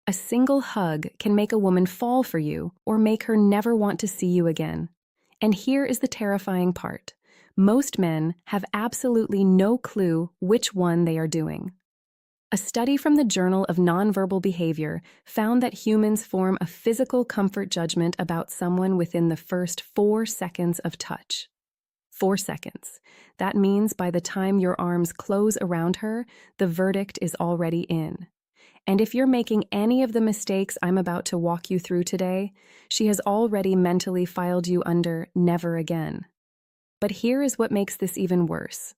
A single hug can make a woman fall for you or make her never want to see you again. And here is the terrifying part. Most men have absolutely no clue which one they are doing. A study from the Journal of Nonverbal Behavior found that humans form a physical comfort judgment about someone within the first 4 seconds of touch. 4 seconds. That means by the time your arms close around her, the verdict is already in. And if you're making any of the mistakes I'm about to walk you through today, she has already mentally filed you under never again. But here is what makes this even worse.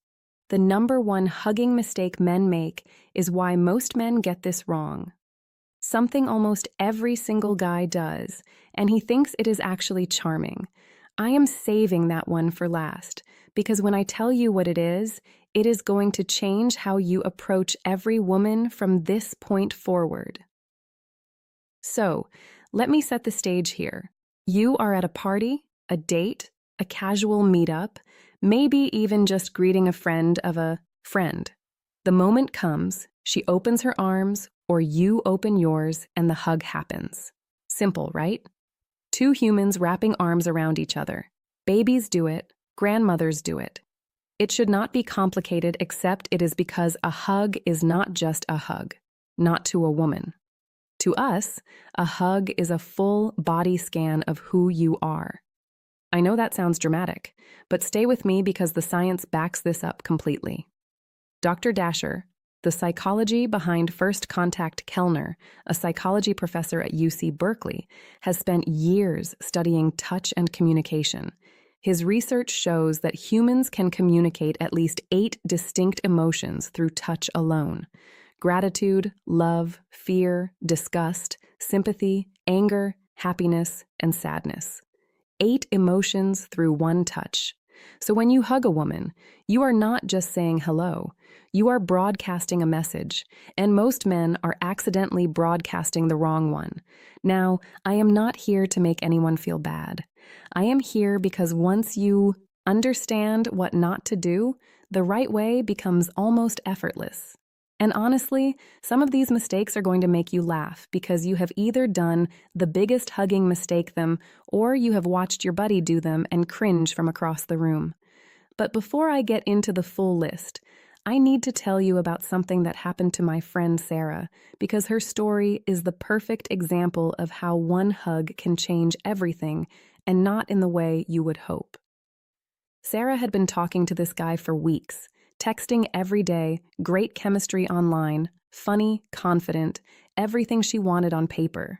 The number one hugging mistake men make is why most men get this wrong. Something almost every single guy does, and he thinks it is actually charming. I am saving that one for last, because when I tell you what it is going to change how you approach every woman from this point forward. So, let me set the stage here. You are at a party, a date, a casual meetup, maybe even just greeting a friend of a friend. The moment comes, she opens her arms, or you open yours, and the hug happens. Simple, right? Two humans wrapping arms around each other. Babies do it, grandmothers do it. It should not be complicated, except it is because a hug is not just a hug, not to a woman. To us, a hug is a full body scan of who you are. I know that sounds dramatic, but stay with me because the science backs this up completely. Dr. Dasher, the psychology behind First Contact Kellner, a psychology professor at UC Berkeley, has spent years studying touch and communication. His research shows that humans can communicate at least 8 distinct emotions through touch alone: gratitude, love, fear, disgust, sympathy, anger, happiness, and sadness. 8 emotions through one touch. So when you hug a woman, you are not just saying hello, you are broadcasting a message, and most men are accidentally broadcasting the wrong one. Now, I am not here to make anyone feel bad. I am here because once you understand what not to do, the right way becomes almost effortless. And honestly, some of these mistakes are going to make you laugh because you have either done the biggest hugging mistake them or you have watched your buddy do them and cringe from across the room. But before I get into the full list, I need to tell you about something that happened to my friend Sarah because her story is the perfect example of how one hug can change everything and not in the way you would hope. Sarah had been talking to this guy for weeks. Texting every day, great chemistry online, funny, confident, everything she wanted on paper.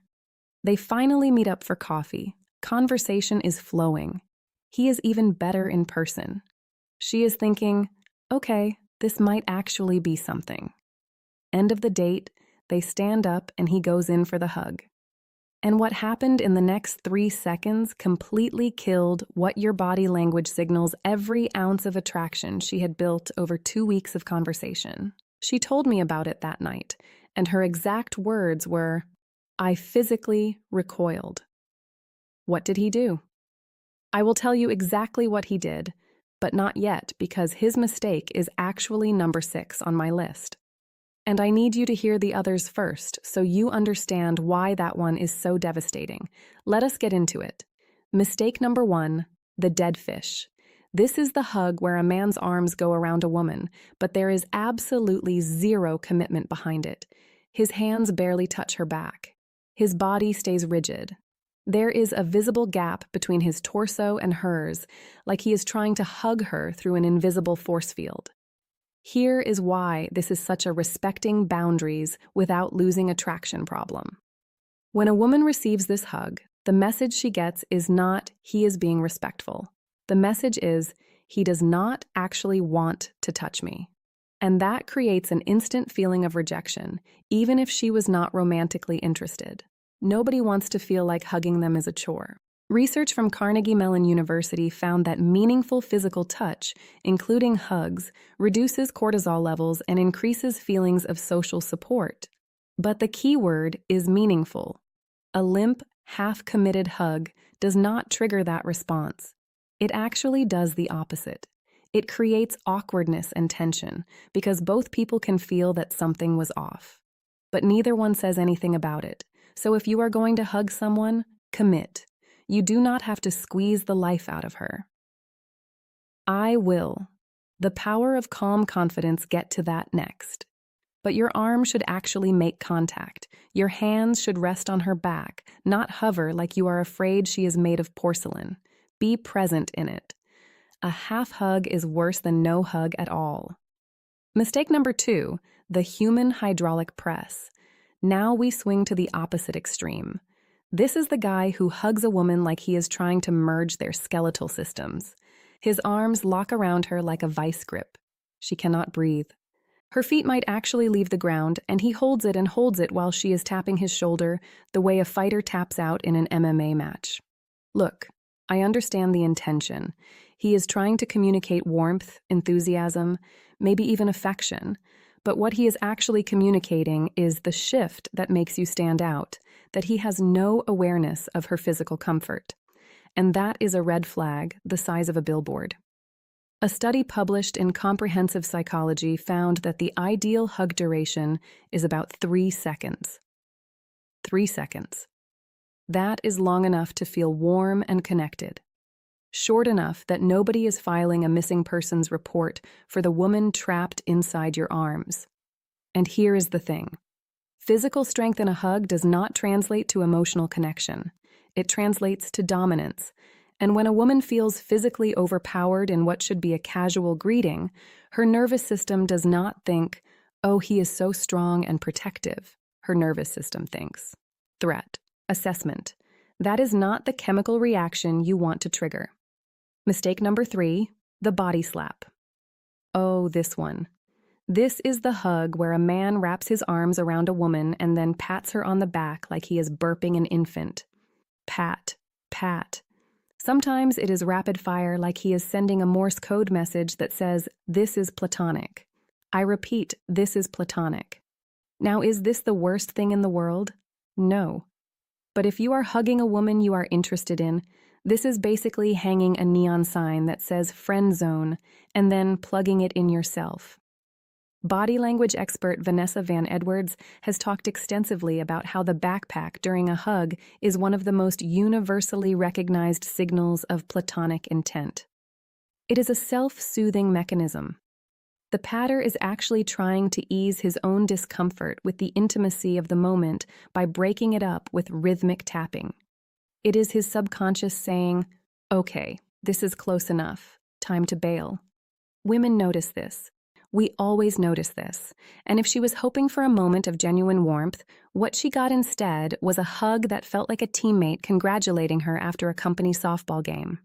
They finally meet up for coffee. Conversation is flowing. He is even better in person. She is thinking, okay, this might actually be something. End of the date, they stand up and he goes in for the hug. And what happened in the next 3 seconds completely killed what your body language signals every ounce of attraction she had built over 2 weeks of conversation. She told me about it that night, and her exact words were, "I physically recoiled." What did he do? I will tell you exactly what he did, but not yet because his mistake is actually number 6 on my list. And I need you to hear the others first so you understand why that one is so devastating. Let us get into it. Mistake number 1, the dead fish. This is the hug where a man's arms go around a woman, but there is absolutely zero commitment behind it. His hands barely touch her back. His body stays rigid. There is a visible gap between his torso and hers, like he is trying to hug her through an invisible force field. Here is why this is such a respecting boundaries without losing attraction problem. When a woman receives this hug, the message she gets is not, he is being respectful. The message is, he does not actually want to touch me. And that creates an instant feeling of rejection, even if she was not romantically interested. Nobody wants to feel like hugging them is a chore. Research from Carnegie Mellon University found that meaningful physical touch, including hugs, reduces cortisol levels and increases feelings of social support. But the key word is meaningful. A limp, half-committed hug does not trigger that response. It actually does the opposite. It creates awkwardness and tension because both people can feel that something was off. but neither one says anything about it. So if you are going to hug someone, commit. You do not have to squeeze the life out of her. I will. The power of calm confidence, get to that next. But your arm should actually make contact. Your hands should rest on her back, not hover like you are afraid she is made of porcelain. Be present in it. A half hug is worse than no hug at all. Mistake number 2, the human hydraulic press. Now we swing to the opposite extreme. This is the guy who hugs a woman like he is trying to merge their skeletal systems. His arms lock around her like a vice grip. She cannot breathe. Her feet might actually leave the ground, and he holds it and holds it while she is tapping his shoulder the way a fighter taps out in an MMA match. Look, I understand the intention. He is trying to communicate warmth, enthusiasm, maybe even affection. But what he is actually communicating is the shift that makes you stand out, that he has no awareness of her physical comfort. And that is a red flag the size of a billboard. A study published in Comprehensive Psychology found that the ideal hug duration is about 3 seconds. 3 seconds. That is long enough to feel warm and connected. Short enough that nobody is filing a missing persons report for the woman trapped inside your arms. And here is the thing. Physical strength in a hug does not translate to emotional connection. It translates to dominance. And when a woman feels physically overpowered in what should be a casual greeting, her nervous system does not think, "Oh, he is so strong and protective." Her nervous system thinks, "Threat, assessment." That is not the chemical reaction you want to trigger. Mistake number 3, the body slap. Oh, this one. This is the hug where a man wraps his arms around a woman and then pats her on the back like he is burping an infant. Pat, pat. Sometimes it is rapid fire, like he is sending a Morse code message that says, "This is platonic." I repeat, this is platonic. Now, is this the worst thing in the world? No. But if you are hugging a woman you are interested in, this is basically hanging a neon sign that says friend zone and then plugging it in yourself. Body language expert Vanessa Van Edwards has talked extensively about how the backpack during a hug is one of the most universally recognized signals of platonic intent. It is a self-soothing mechanism. The patter is actually trying to ease his own discomfort with the intimacy of the moment by breaking it up with rhythmic tapping. It is his subconscious saying, "Okay, this is close enough. Time to bail." Women notice this. We always notice this. And if she was hoping for a moment of genuine warmth, what she got instead was a hug that felt like a teammate congratulating her after a company softball game.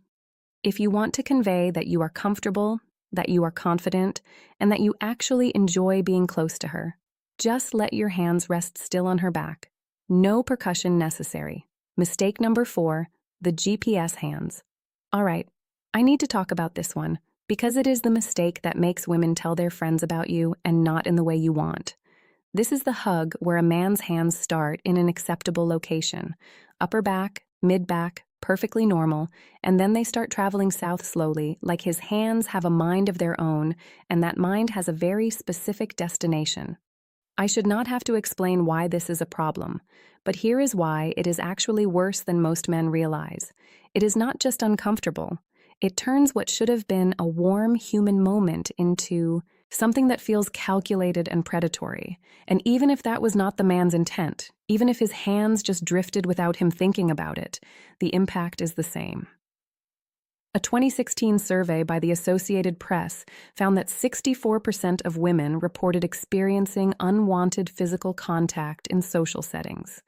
If you want to convey that you are comfortable, that you are confident, and that you actually enjoy being close to her, just let your hands rest still on her back. No percussion necessary. Mistake number 4, the GPS hands. All right, I need to talk about this one, because it is the mistake that makes women tell their friends about you and not in the way you want. This is the hug where a man's hands start in an acceptable location, upper back, mid-back, perfectly normal, and then they start traveling south slowly, like his hands have a mind of their own, and that mind has a very specific destination. I should not have to explain why this is a problem, but here is why it is actually worse than most men realize. It is not just uncomfortable. It turns what should have been a warm human moment into something that feels calculated and predatory. And even if that was not the man's intent, even if his hands just drifted without him thinking about it, the impact is the same. A 2016 survey by the Associated Press found that 64% of women reported experiencing unwanted physical contact in social settings.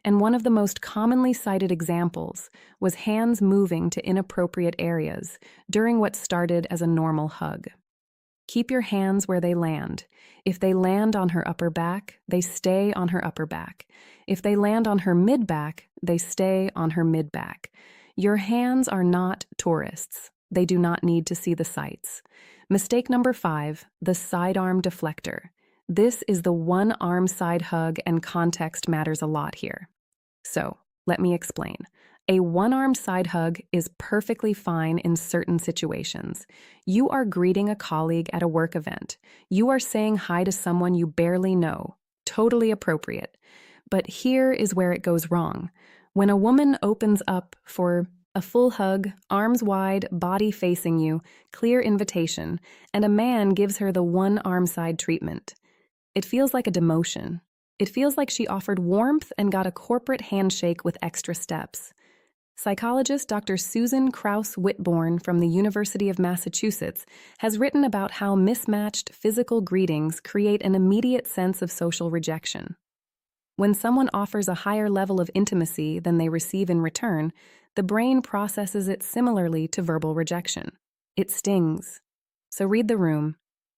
And one of the most commonly cited examples was hands moving to inappropriate areas during what started as a normal hug. Keep your hands where they land. If they land on her upper back, they stay on her upper back. If they land on her mid-back, they stay on her mid-back. Your hands are not tourists. They do not need to see the sights. Mistake number 5, the sidearm deflector. This is the one-arm side hug, and context matters a lot here. So, let me explain. A one-armed side hug is perfectly fine in certain situations. You are greeting a colleague at a work event. You are saying hi to someone you barely know. Totally appropriate. But here is where it goes wrong. When a woman opens up for a full hug, arms wide, body facing you, clear invitation, and a man gives her the one arm side treatment, it feels like a demotion. It feels like she offered warmth and got a corporate handshake with extra steps. Psychologist Dr. Susan Krauss Whitbourne from the University of Massachusetts has written about how mismatched physical greetings create an immediate sense of social rejection. When someone offers a higher level of intimacy than they receive in return, the brain processes it similarly to verbal rejection. It stings. So read the room.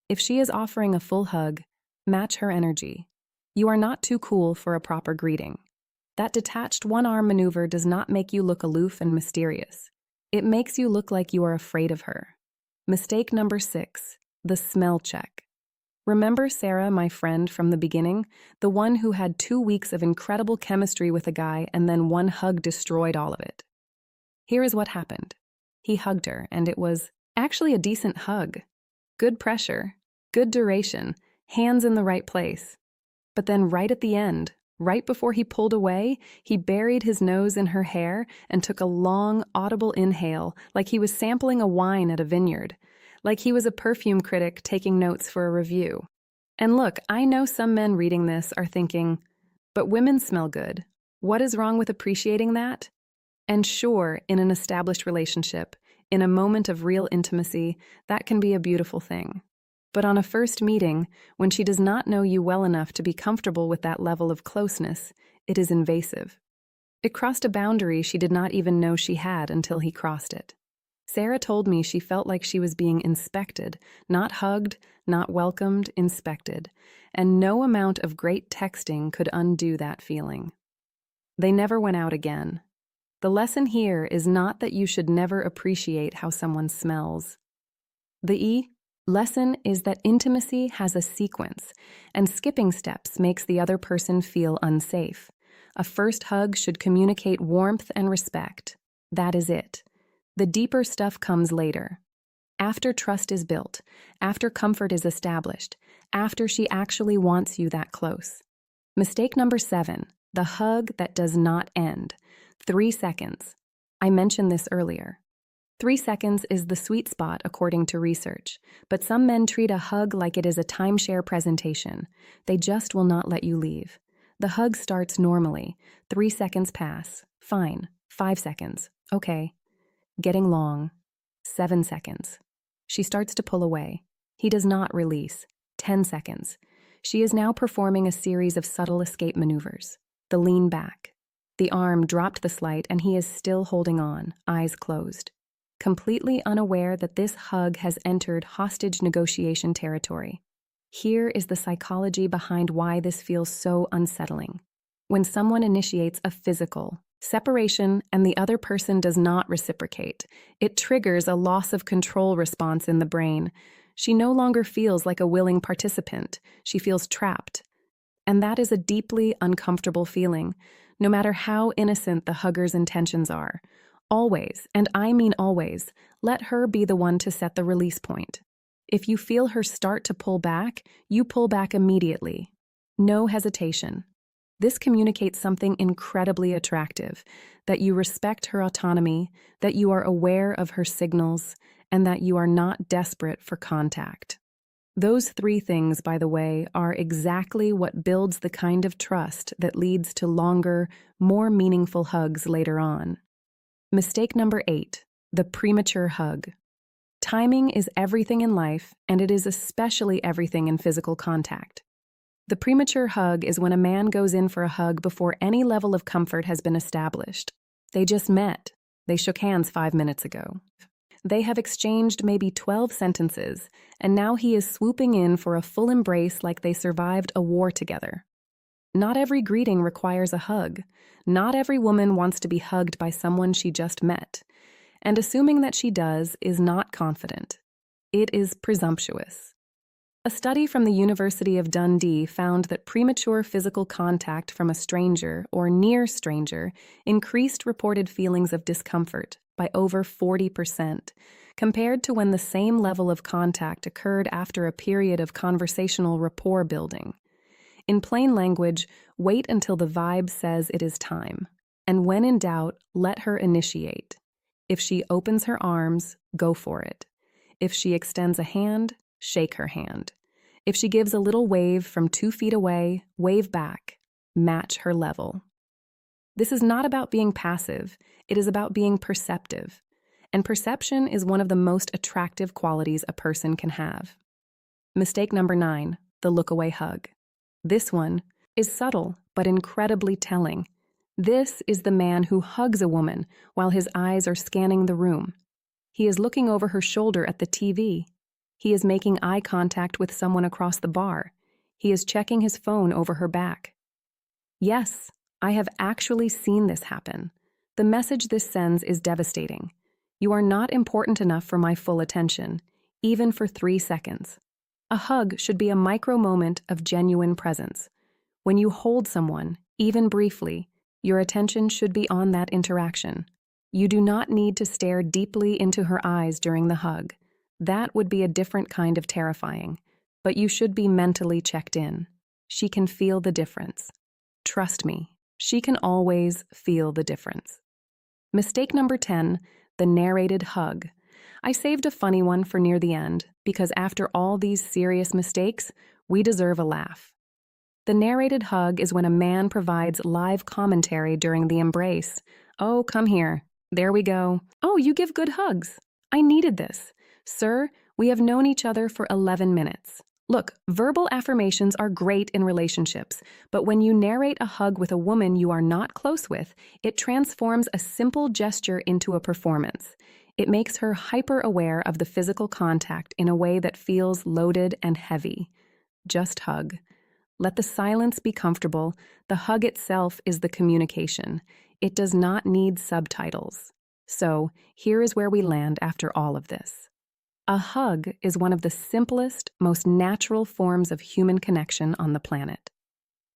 If she is offering a full hug, match her energy. You are not too cool for a proper greeting. That detached one-arm maneuver does not make you look aloof and mysterious. It makes you look like you are afraid of her. Mistake number 6, the smell check. Remember Sarah, my friend from the beginning, the one who had 2 weeks of incredible chemistry with a guy and then one hug destroyed all of it? Here is what happened. He hugged her, and it was actually a decent hug. Good pressure, good duration, hands in the right place. But then right at the end, right before he pulled away, he buried his nose in her hair and took a long, audible inhale, like he was sampling a wine at a vineyard, like he was a perfume critic taking notes for a review. And look, I know some men reading this are thinking, but women smell good. What is wrong with appreciating that? And sure, in an established relationship, in a moment of real intimacy, that can be a beautiful thing. But on a first meeting, when she does not know you well enough to be comfortable with that level of closeness, it is invasive. It crossed a boundary she did not even know she had until he crossed it. Sarah told me she felt like she was being inspected, not hugged, not welcomed, inspected, and no amount of great texting could undo that feeling. They never went out again. The lesson here is not that you should never appreciate how someone smells. The lesson is that intimacy has a sequence, and skipping steps makes the other person feel unsafe. A first hug should communicate warmth and respect. That is it. The deeper stuff comes later. After trust is built, after comfort is established, after she actually wants you that close. Mistake number 7, the hug that does not end. 3 seconds. I mentioned this earlier. 3 seconds is the sweet spot according to research, but some men treat a hug like it is a timeshare presentation. They just will not let you leave. The hug starts normally. 3 seconds pass. Fine. 5 seconds. Okay. Getting long. 7 seconds. She starts to pull away. He does not release. 10 seconds. She is now performing a series of subtle escape maneuvers. The lean back. The arm dropped the slight and he is still holding on, eyes closed. Completely unaware that this hug has entered hostage negotiation territory. Here is the psychology behind why this feels so unsettling. When someone initiates a physical separation and the other person does not reciprocate, it triggers a loss of control response in the brain. She no longer feels like a willing participant. She feels trapped. And that is a deeply uncomfortable feeling, no matter how innocent the hugger's intentions are. Always, and I mean always, let her be the one to set the release point. If you feel her start to pull back, you pull back immediately. No hesitation. This communicates something incredibly attractive, that you respect her autonomy, that you are aware of her signals, and that you are not desperate for contact. Those 3 things, by the way, are exactly what builds the kind of trust that leads to longer, more meaningful hugs later on. Mistake number 8, the premature hug. Timing is everything in life, and it is especially everything in physical contact. The premature hug is when a man goes in for a hug before any level of comfort has been established. They just met. They shook hands 5 minutes ago. They have exchanged maybe 12 sentences, and now he is swooping in for a full embrace like they survived a war together. Not every greeting requires a hug. Not every woman wants to be hugged by someone she just met. And assuming that she does is not confident. It is presumptuous. A study from the University of Dundee found that premature physical contact from a stranger or near stranger increased reported feelings of discomfort by over 40%, compared to when the same level of contact occurred after a period of conversational rapport building. In plain language, wait until the vibe says it is time. And when in doubt, let her initiate. If she opens her arms, go for it. If she extends a hand, shake her hand. If she gives a little wave from 2 feet away, wave back. Match her level. This is not about being passive. It is about being perceptive. And perception is one of the most attractive qualities a person can have. Mistake number 9, the look-away hug. This one is subtle but incredibly telling. This is the man who hugs a woman while his eyes are scanning the room. He is looking over her shoulder at the TV. He is making eye contact with someone across the bar. He is checking his phone over her back. Yes, I have actually seen this happen. The message this sends is devastating. You are not important enough for my full attention, even for 3 seconds. A hug should be a micro moment of genuine presence. When you hold someone, even briefly, your attention should be on that interaction. You do not need to stare deeply into her eyes during the hug. That would be a different kind of terrifying. But you should be mentally checked in. She can feel the difference. Trust me, she can always feel the difference. Mistake number 10, the narrated hug. I saved a funny one for near the end because after all these serious mistakes, we deserve a laugh. The narrated hug is when a man provides live commentary during the embrace. Oh, come here. There we go. Oh, you give good hugs. I needed this. Sir, we have known each other for 11 minutes. Look, verbal affirmations are great in relationships, but when you narrate a hug with a woman you are not close with, it transforms a simple gesture into a performance. It makes her hyper-aware of the physical contact in a way that feels loaded and heavy. Just hug. Let the silence be comfortable. The hug itself is the communication. It does not need subtitles. So, here is where we land after all of this. A hug is one of the simplest, most natural forms of human connection on the planet.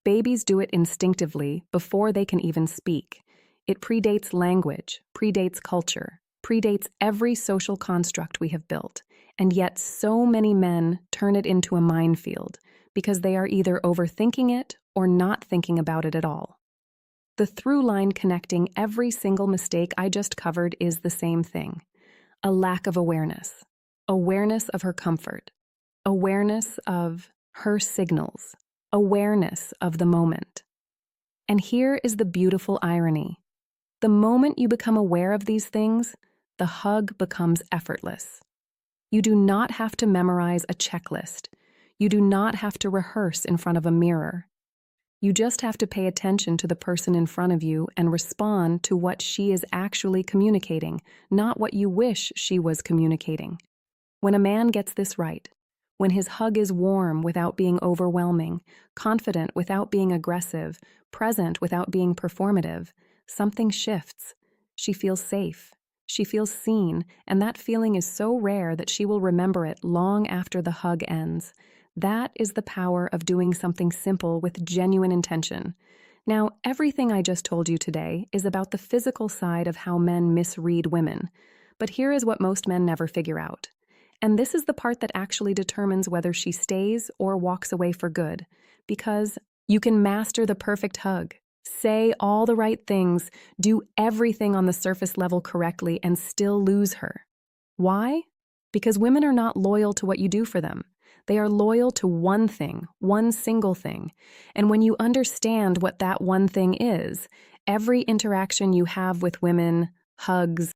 Babies do it instinctively before they can even speak. It predates language, predates culture, predates every social construct we have built, and yet so many men turn it into a minefield because they are either overthinking it or not thinking about it at all. The through line connecting every single mistake I just covered is the same thing: a lack of awareness. Awareness of her comfort, awareness of her signals, awareness of the moment. And here is the beautiful irony. The moment you become aware of these things, the hug becomes effortless. You do not have to memorize a checklist. You do not have to rehearse in front of a mirror. You just have to pay attention to the person in front of you and respond to what she is actually communicating, not what you wish she was communicating. When a man gets this right, when his hug is warm without being overwhelming, confident without being aggressive, present without being performative, something shifts. She feels safe. She feels seen, and that feeling is so rare that she will remember it long after the hug ends. That is the power of doing something simple with genuine intention. Now, everything I just told you today is about the physical side of how men misread women. But here is what most men never figure out. And this is the part that actually determines whether she stays or walks away for good. Because you can master the perfect hug, say all the right things, do everything on the surface level correctly, and still lose her. Why? Because women are not loyal to what you do for them. They are loyal to one thing, one single thing. And when you understand what that one thing is, every interaction you have with women, hugs,